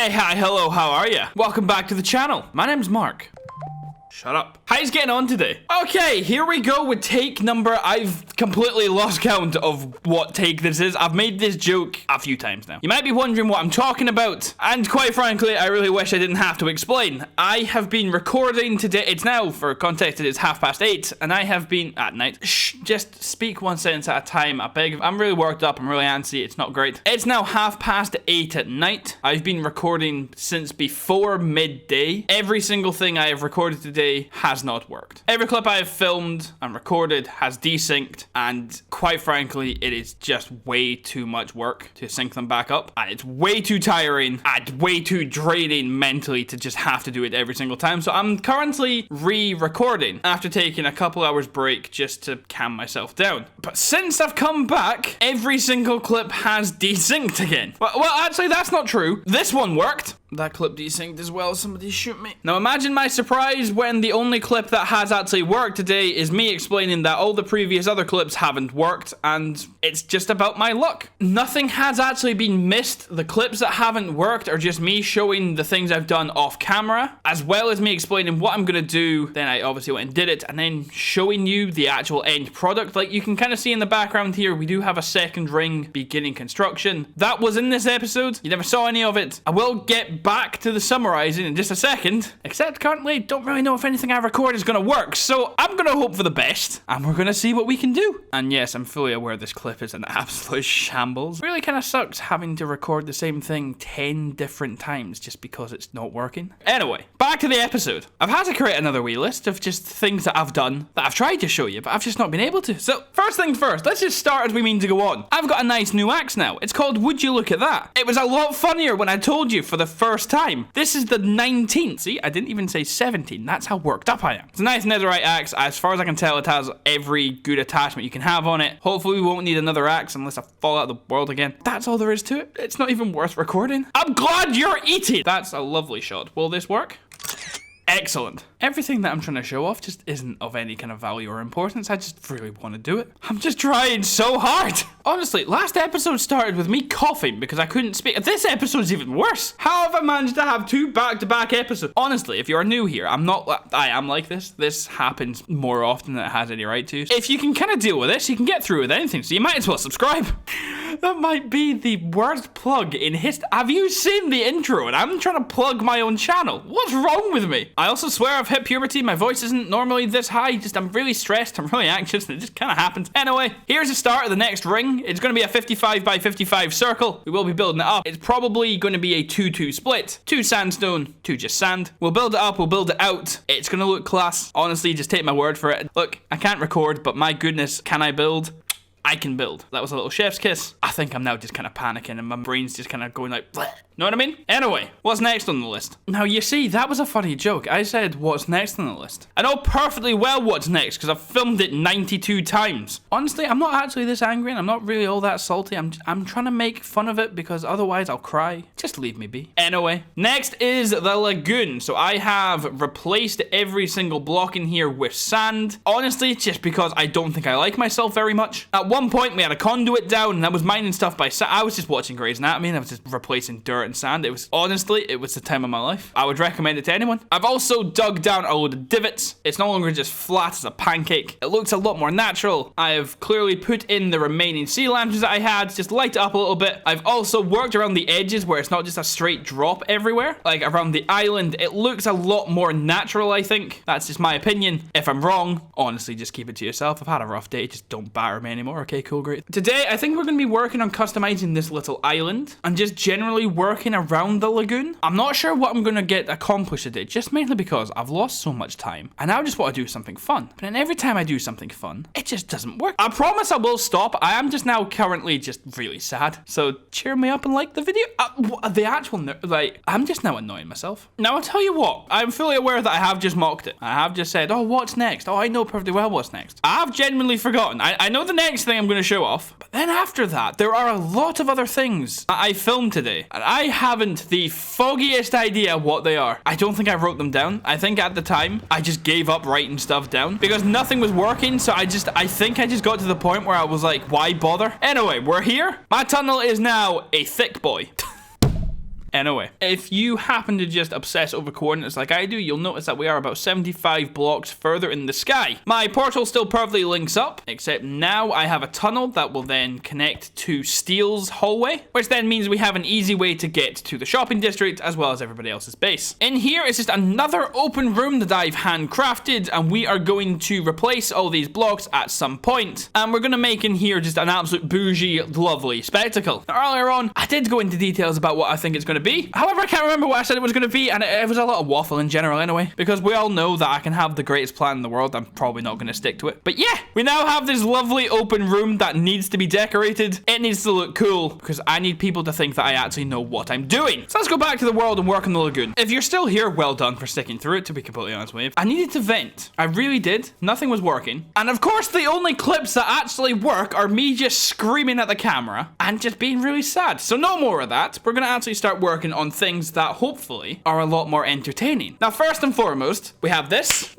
Hey, hi, hello, how are ya? Welcome back to the channel. My name's Mark. Shut up. How's getting on today? Okay, here we go with take number. I've completely lost count of what take this is. I've made this joke a few times now. You might be wondering what I'm talking about. And quite frankly, I really wish I didn't have to explain. I have been recording today. It's now, for context, it is 8:30. And I have been at night. Shh, just speak one sentence at a time. I beg. I'm really worked up. I'm really antsy. It's not great. It's now 8:30 at night. I've been recording since before midday. Every single thing I have recorded today has not worked. Every clip I have filmed and recorded has desynced, and quite frankly, it is just way too much work to sync them back up, and it's way too tiring and way too draining mentally to just have to do it every single time. So I'm currently re-recording after taking a couple hours break just to calm myself down. But since I've come back, every single clip has desynced again. Well, actually, that's not true. This one worked. That clip desynced as well. Somebody shoot me. Now imagine my surprise when the only clip that has actually worked today is me explaining that all the previous other clips haven't worked, and it's just about my luck. Nothing has actually been missed. The clips that haven't worked are just me showing the things I've done off camera, as well as me explaining what I'm gonna do. Then I obviously went and did it, and then showing you the actual end product. Like you can kind of see in the background here, we do have a second ring beginning construction. That was in this episode. You never saw any of it. I will get back to the summarizing in just a second, except currently don't really know if anything I record is gonna work, so I'm gonna hope for the best and we're gonna see what we can do. And yes, I'm fully aware this clip is an absolute shambles. Really kind of sucks having to record the same thing 10 different times just because it's not working. Anyway, back to the episode. I've had to create another wee list of just things that I've done that I've tried to show you, but I've just not been able to. So first things first, let's just start as we mean to go on. I've got a nice new axe now. It's called Would You Look at That. It was a lot funnier when I told you for the first time. This is the 19th. See, I didn't even say 17. That's how worked up I am. It's a nice netherite axe. As far as I can tell, it has every good attachment you can have on it. Hopefully we won't need another axe unless I fall out of the world again. That's all there is to it. It's not even worth recording. I'm glad you're eating. That's a lovely shot. Will this work? Excellent. Everything that I'm trying to show off just isn't of any kind of value or importance. I just really want to do it. I'm just trying so hard. Honestly, last episode started with me coughing because I couldn't speak. This episode's even worse. How have I managed to have two back-to-back episodes? Honestly, if you are new here, I am like this. This happens more often than it has any right to. If you can kind of deal with this, you can get through with anything, so you might as well subscribe. That might be the worst plug in history. Have you seen the intro? And I'm trying to plug my own channel. What's wrong with me? I also swear I've hit puberty. My voice isn't normally this high. Just I'm really stressed. I'm really anxious, and it just kind of happens. Anyway, here's the start of the next ring. It's going to be a 55 by 55 circle. We will be building it up. It's probably going to be a 2-2 split. 2 sandstone, 2 just sand. We'll build it up. We'll build it out. It's going to look class. Honestly, just take my word for it. Look, I can't record, but my goodness, can I build? I can build. That was a little chef's kiss. I think I'm now just kind of panicking and my brain's just kind of going like, bleh. Know what I mean? Anyway, what's next on the list? Now, you see, that was a funny joke. I said, what's next on the list? I know perfectly well what's next because I've filmed it 92 times. Honestly, I'm not actually this angry and I'm not really all that salty. I'm trying to make fun of it because otherwise I'll cry. Just leave me be. Anyway, next is the lagoon. So I have replaced every single block in here with sand. Honestly, just because I don't think I like myself very much. At one point, we had a conduit down and I was mining stuff by sand. I was just watching Grey's Anatomy and I was just replacing dirt and sand. It was the time of my life. I would recommend it to anyone. I've also dug down a load of divots. It's no longer just flat as a pancake. It looks a lot more natural. I have clearly put in the remaining sea lanterns that I had, just light it up a little bit. I've also worked around the edges where it's not just a straight drop everywhere. Like around the island, it looks a lot more natural, I think. That's just my opinion. If I'm wrong, honestly, just keep it to yourself. I've had a rough day. Just don't batter me anymore. Okay, cool, great. Today, I think we're going to be working on customizing this little island and just generally working around the lagoon. I'm not sure what I'm going to get accomplished today, just mainly because I've lost so much time and I just want to do something fun. But then every time I do something fun, it just doesn't work. I promise I will stop. I am just now currently just really sad. So cheer me up and like the video. I'm just now annoying myself. Now I'll tell you what, I'm fully aware that I have just mocked it. I have just said, oh, what's next? Oh, I know perfectly well what's next. I have genuinely forgotten. I know the next thing I'm going to show off, but then after that, there are a lot of other things that I filmed today, and I haven't the foggiest idea what they are. I don't think I wrote them down. I think at the time, I just gave up writing stuff down because nothing was working, so I think I just got to the point where I was like, why bother? Anyway, we're here. My tunnel is now a thick boy. Anyway, if you happen to just obsess over coordinates like I do, you'll notice that we are about 75 blocks further in the sky. My portal still perfectly links up, except now I have a tunnel that will then connect to Steel's hallway, which then means we have an easy way to get to the shopping district as well as everybody else's base. In here is just another open room that I've handcrafted, and we are going to replace all these blocks at some point, and we're going to make in here just an absolute bougie, lovely spectacle. Now, earlier on, I did go into details about what I think it's going to be. However, I can't remember what I said it was going to be, and it was a lot of waffle in general anyway, because we all know that I can have the greatest plan in the world. I'm probably not going to stick to it. But yeah, we now have this lovely open room that needs to be decorated. It needs to look cool, because I need people to think that I actually know what I'm doing. So let's go back to the world and work on the lagoon. If you're still here, well done for sticking through it, to be completely honest with you. I needed to vent. I really did. Nothing was working. And of course, the only clips that actually work are me just screaming at the camera and just being really sad. So no more of that. We're going to actually start working on things that hopefully are a lot more entertaining. Now, first and foremost, we have this,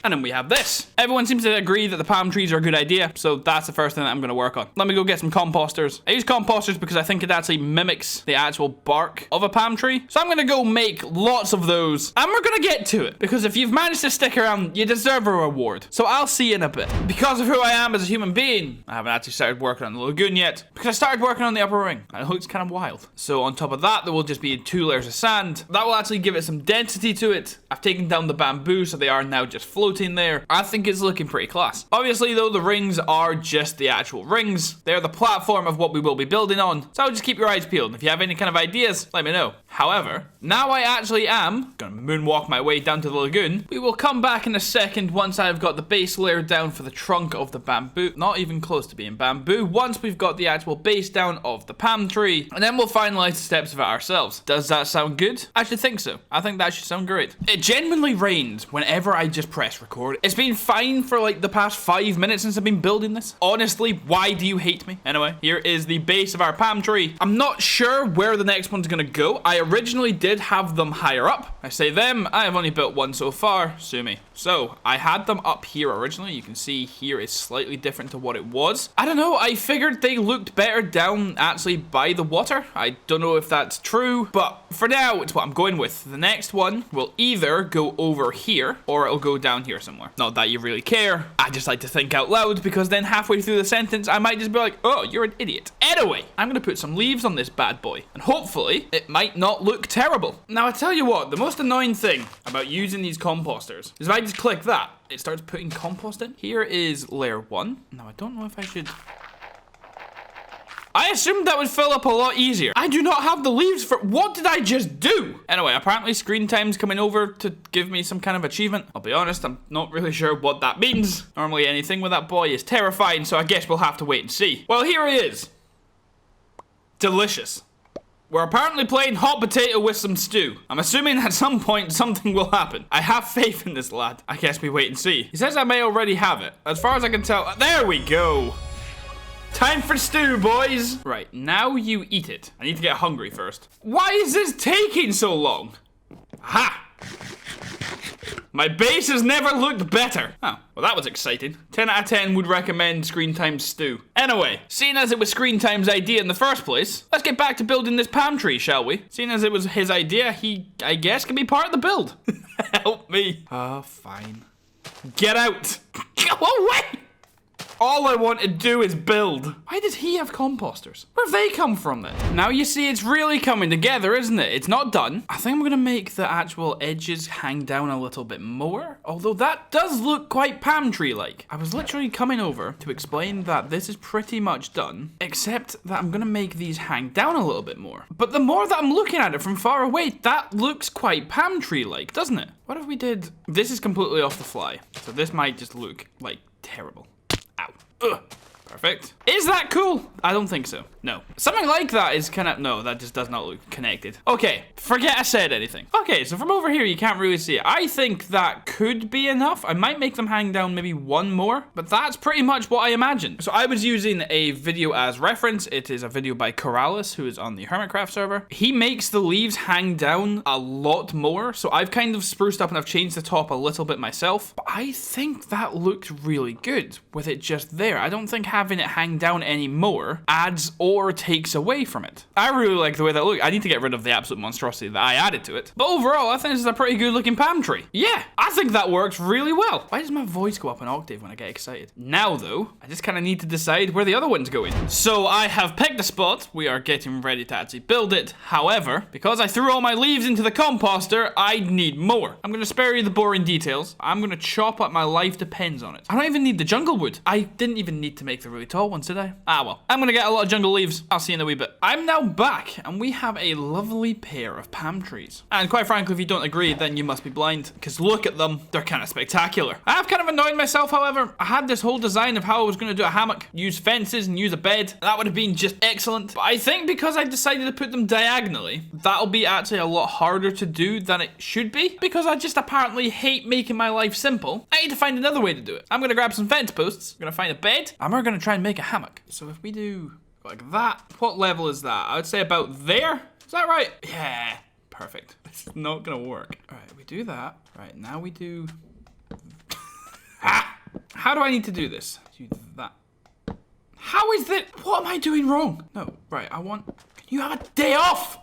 and then we have this. Everyone seems to agree that the palm trees are a good idea, so that's the first thing that I'm going to work on. Let me go get some composters. I use composters because I think it actually mimics the actual bark of a palm tree. So I'm going to go make lots of those, and we're going to get to it, because if you've managed to stick around, you deserve a reward. So I'll see you in a bit. Because of who I am as a human being, I haven't actually started working on the lagoon yet, because I started working on the upper ring, and it looks kind of wild. So on top of that, there will just be 2 layers of sand. That will actually give it some density to it. I've taken down the bamboo, so they are now just floating there. I think it's looking pretty class. Obviously, though, the rings are just the actual rings. They're the platform of what we will be building on. So just keep your eyes peeled. If you have any kind of ideas, let me know. However, now I actually am gonna moonwalk my way down to the lagoon. We will come back in a second once I've got the base layer down for the trunk of the bamboo. Not even close to being bamboo. Once we've got the actual base down of the palm tree, and then we'll finalize the steps of it ourselves. Does that sound good? I should think so. I think that should sound great. It genuinely rains whenever I just press record. It's been fine for like the past 5 minutes since I've been building this. Honestly, why do you hate me? Anyway, here is the base of our palm tree. I'm not sure where the next one's gonna go. I originally did have them higher up. I say them, I have only built one so far. Sue me. So, I had them up here originally. You can see here is slightly different to what it was. I don't know, I figured they looked better down actually by the water. I don't know if that's true, but for now, it's what I'm going with. The next one will either go over here, or it'll go down here somewhere. Not that you really care. I just like to think out loud, because then halfway through the sentence, I might just be like, oh, you're an idiot. Anyway, I'm gonna put some leaves on this bad boy, and hopefully, it might not look terrible. Now, I tell you what, the most annoying thing about using these composters is if I just click that, it starts putting compost in. Here is layer 1. Now, I don't know if I should... I assumed that would fill up a lot easier. I do not have the leaves for... What did I just do? Anyway, apparently screen time's coming over to give me some kind of achievement. I'll be honest, I'm not really sure what that means. Normally anything with that boy is terrifying, so I guess we'll have to wait and see. Well, here he is. Delicious. We're apparently playing hot potato with some stew. I'm assuming at some point something will happen. I have faith in this lad. I guess we wait and see. He says I may already have it. As far as I can tell... There we go. Time for stew, boys. Right, now you eat it. I need to get hungry first. Why is this taking so long? Ha! My base has never looked better. Oh, well that was exciting. 10 out of 10 would recommend Screen Time's stew. Anyway, seeing as it was Screen Time's idea in the first place, let's get back to building this palm tree, shall we? Seeing as it was his idea, he, I guess, can be part of the build. Help me. Fine. Get out. Go away. All I want to do is build. Why does he have composters? Where have they come from then? Now you see it's really coming together, isn't it? It's not done. I think I'm gonna make the actual edges hang down a little bit more. Although that does look quite palm tree-like. I was literally coming over to explain that this is pretty much done, except that I'm gonna make these hang down a little bit more. But the more that I'm looking at it from far away, that looks quite palm tree-like, doesn't it? What if we did... This is completely off the fly, so this might just look, like, terrible. Ow. Ugh. Perfect. Is that cool? I don't think so. No. Something like that is kind of... No, that just does not look connected. Okay. Forget I said anything. Okay, so from over here, you can't really see it. I think that could be enough. I might make them hang down maybe one more, but that's pretty much what I imagined. So I was using a video as reference. It is a video by Corrales, who is on the TyroCraft server. He makes the leaves hang down a lot more. So I've kind of spruced up and I've changed the top a little bit myself. But I think that looked really good with it just there. I don't think having it hang down anymore either adds or takes away from it. I really like the way that looks. I need to get rid of the absolute monstrosity that I added to it. But overall, I think this is a pretty good looking palm tree. Yeah, I think that works really well. Why does my voice go up an octave when I get excited? Now though, I just kind of need to decide where the other one's going. So I have picked a spot. We are getting ready to actually build it. However, because I threw all my leaves into the composter, I need more. I'm going to spare you the boring details. I'm going to chop up. My life depends on it. I don't even need the jungle wood. I didn't even need to make the really tall ones, did I? Ah, well. I'm going to get a lot of jungle leaves. I'll see you in a wee bit. I'm now back, and we have a lovely pair of palm trees. And quite frankly, if you don't agree, then you must be blind, because look at them. They're kind of spectacular. I have kind of annoyed myself, however. I had this whole design of how I was going to do a hammock, use fences and use a bed. That would have been just excellent. But I think because I decided to put them diagonally, that'll be actually a lot harder to do than it should be, because I just apparently hate making my life simple. I need to find another way to do it. I'm going to grab some fence posts. I'm going to find a bed, and we're going to try and make a hammock. So if we do like that, what level is that? I would say about there. Is that right? Yeah, perfect. It's not going to work. All right, we do that. Right, now we do... Ah! How do I need to do this? Do that. How is that? What am I doing wrong? No, right, I want... Can you have a day off?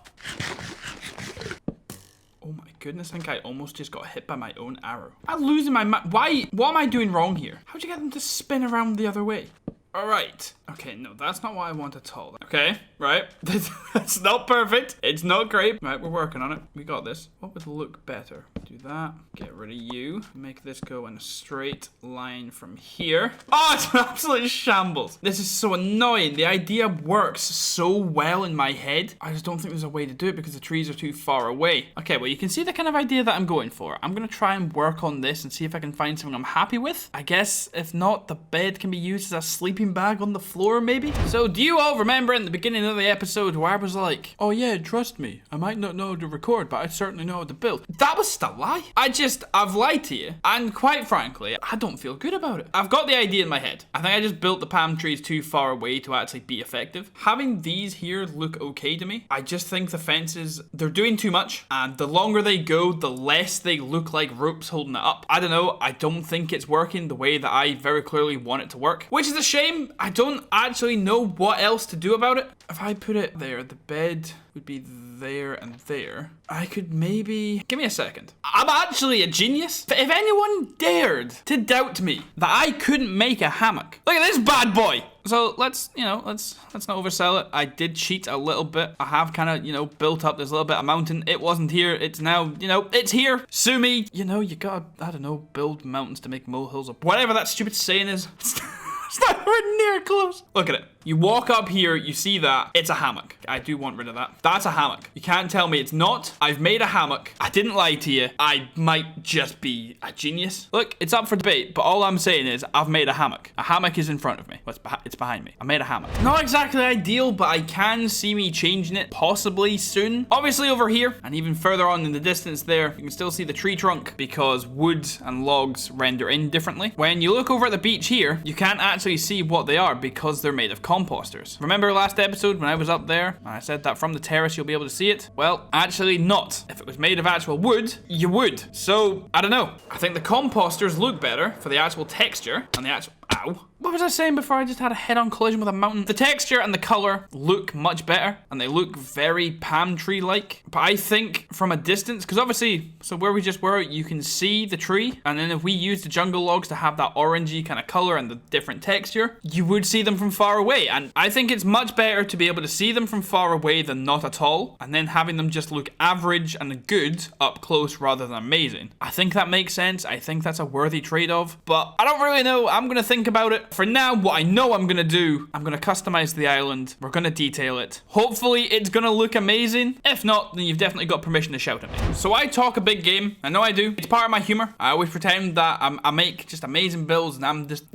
Oh my goodness, I think I almost just got hit by my own arrow. I'm losing my mind. Why? What am I doing wrong here? How'd you get them to spin around the other way? All right. Okay, no, that's not what I want at all. Okay, right. That's not perfect. It's not great. Right, we're working on it. We got this. What would look better? Do that. Get rid of you. Make this go in a straight line from here. Oh, it's an absolute shambles. This is so annoying. The idea works so well in my head. I just don't think there's a way to do it because the trees are too far away. Okay, well, you can see the kind of idea that I'm going for. I'm going to try and work on this and see if I can find something I'm happy with. I guess if not, the bed can be used as a sleeping bag on the floor, maybe? So do you all remember in the beginning of the episode where I was like, oh yeah, trust me, I might not know how to record, but I certainly know how to build? That was still a lie. I've lied to you, and quite frankly, I don't feel good about it. I've got the idea in my head. I think I just built the palm trees too far away to actually be effective. Having these here look okay to me. I just think the fences, they're doing too much, and the longer they go, the less they look like ropes holding it up. I don't know, I don't think it's working the way that I very clearly want it to work, which is a shame. I don't actually know what else to do about it. If I put it there, the bed would be there and there. I could maybe... Give me a second. I'm actually a genius. If anyone dared to doubt me that I couldn't make a hammock, look at this bad boy. So let's not oversell it. I did cheat a little bit. I have kind of, built up this little bit of mountain. It wasn't here. It's now, it's here. Sue me. You gotta, I don't know, build mountains to make molehills or whatever that stupid saying is. It's not anywhere near close. Look at it. You walk up here, you see that. It's a hammock. I do want rid of that. That's a hammock. You can't tell me it's not. I've made a hammock. I didn't lie to you. I might just be a genius. Look, it's up for debate, but all I'm saying is I've made a hammock. A hammock is in front of me. Well, it's behind me. I made a hammock. Not exactly ideal, but I can see me changing it possibly soon. Obviously over here, and even further on in the distance there, you can still see the tree trunk because wood and logs render in differently. When you look over at the beach here, you can't actually see what they are because they're made of composters. Remember last episode when I was up there and I said that from the terrace you'll be able to see it? Well, actually not. If it was made of actual wood, you would. So, I don't know. I think the composters look better for the actual texture and the actual... Ow. What was I saying before I just had a head-on collision with a mountain? The texture and the color look much better, and they look very palm tree-like. But I think from a distance, because obviously, so where we just were, you can see the tree, and then if we use the jungle logs to have that orangey kind of color and the different texture, you would see them from far away. And I think it's much better to be able to see them from far away than not at all, and then having them just look average and good up close rather than amazing. I think that makes sense. I think that's a worthy trade-off, but I don't really know. I'm gonna think about it. For now, what I know I'm gonna do, I'm gonna customize the island. We're gonna detail it. Hopefully, it's gonna look amazing. If not, then you've definitely got permission to shout at me. So I talk a big game. I know I do. It's part of my humor. I always pretend that I make just amazing builds and I'm just,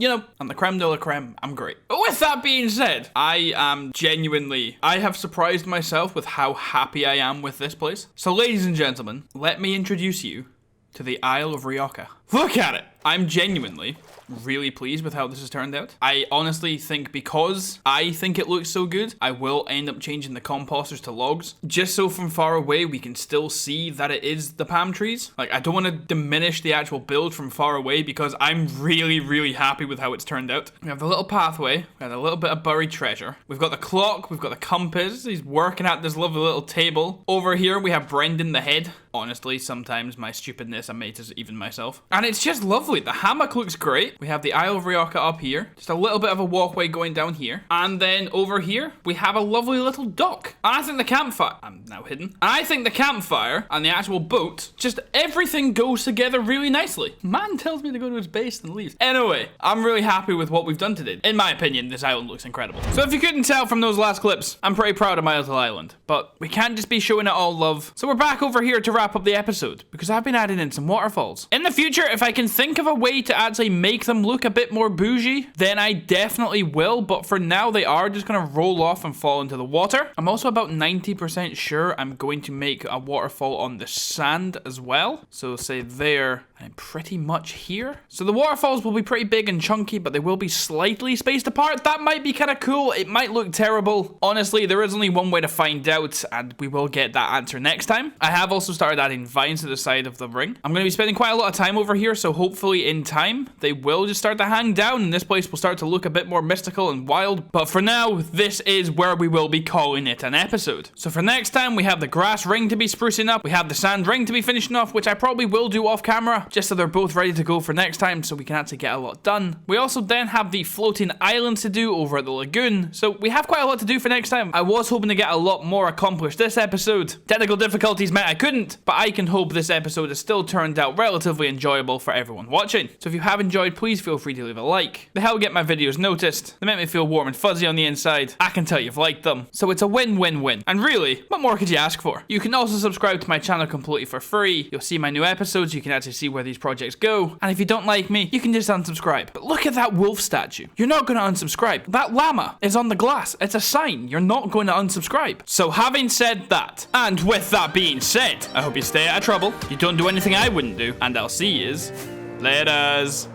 I'm the creme de la creme. I'm great. But with that being said, I have surprised myself with how happy I am with this place. So ladies and gentlemen, let me introduce you to the Isle of Rioja. Look at it. I'm genuinely really pleased with how this has turned out. I honestly think because I think it looks so good, I will end up changing the composters to logs, just so from far away we can still see that it is the palm trees. Like, I don't want to diminish the actual build from far away because I'm really, really happy with how it's turned out. We have the little pathway, we have a little bit of buried treasure. We've got the clock, we've got the compass. He's working at this lovely little table. Over here we have Brendan the head. Honestly, sometimes my stupidness amazes even myself. And it's just lovely. The hammock looks great. We have the Isle of Rioja up here. Just a little bit of a walkway going down here. And then over here, we have a lovely little dock. And I think the campfire... I'm now hidden. And I think the campfire and the actual boat, just everything goes together really nicely. Man tells me to go to his base and leaves. Anyway, I'm really happy with what we've done today. In my opinion, this island looks incredible. So if you couldn't tell from those last clips, I'm pretty proud of my little island. But we can't just be showing it all love. So we're back over here to wrap up the episode because I've been adding in some waterfalls. In the future, if I can think of a way to actually make them look a bit more bougie, then I definitely will. But for now, they are just going to roll off and fall into the water. I'm also about 90% sure I'm going to make a waterfall on the sand as well. So say there and pretty much here. So the waterfalls will be pretty big and chunky, but they will be slightly spaced apart. That might be kind of cool. It might look terrible. Honestly, there is only one way to find out, and we will get that answer next time. I have also started adding vines to the side of the ring. I'm going to be spending quite a lot of time over here, so hopefully in time, they will just start to hang down, and this place will start to look a bit more mystical and wild. But for now, this is where we will be calling it an episode. So for next time, we have the grass ring to be sprucing up. We have the sand ring to be finishing off, which I probably will do off camera, just so they're both ready to go for next time, so we can actually get a lot done. We also then have the floating islands to do over at the lagoon, so we have quite a lot to do for next time. I was hoping to get a lot more accomplished this episode. Technical difficulties meant I couldn't, but I can hope this episode has still turned out relatively enjoyable for everyone watching. So if you have enjoyed, please feel free to leave a like. They help get my videos noticed. They make me feel warm and fuzzy on the inside. I can tell you've liked them. So it's a win-win-win. And really, what more could you ask for? You can also subscribe to my channel completely for free. You'll see my new episodes. You can actually see where these projects go. And if you don't like me, you can just unsubscribe. But look at that wolf statue. You're not going to unsubscribe. That llama is on the glass. It's a sign. You're not going to unsubscribe. So having said that, and with that being said, I hope you stay out of trouble. You don't do anything I wouldn't do. And I'll see yous laters.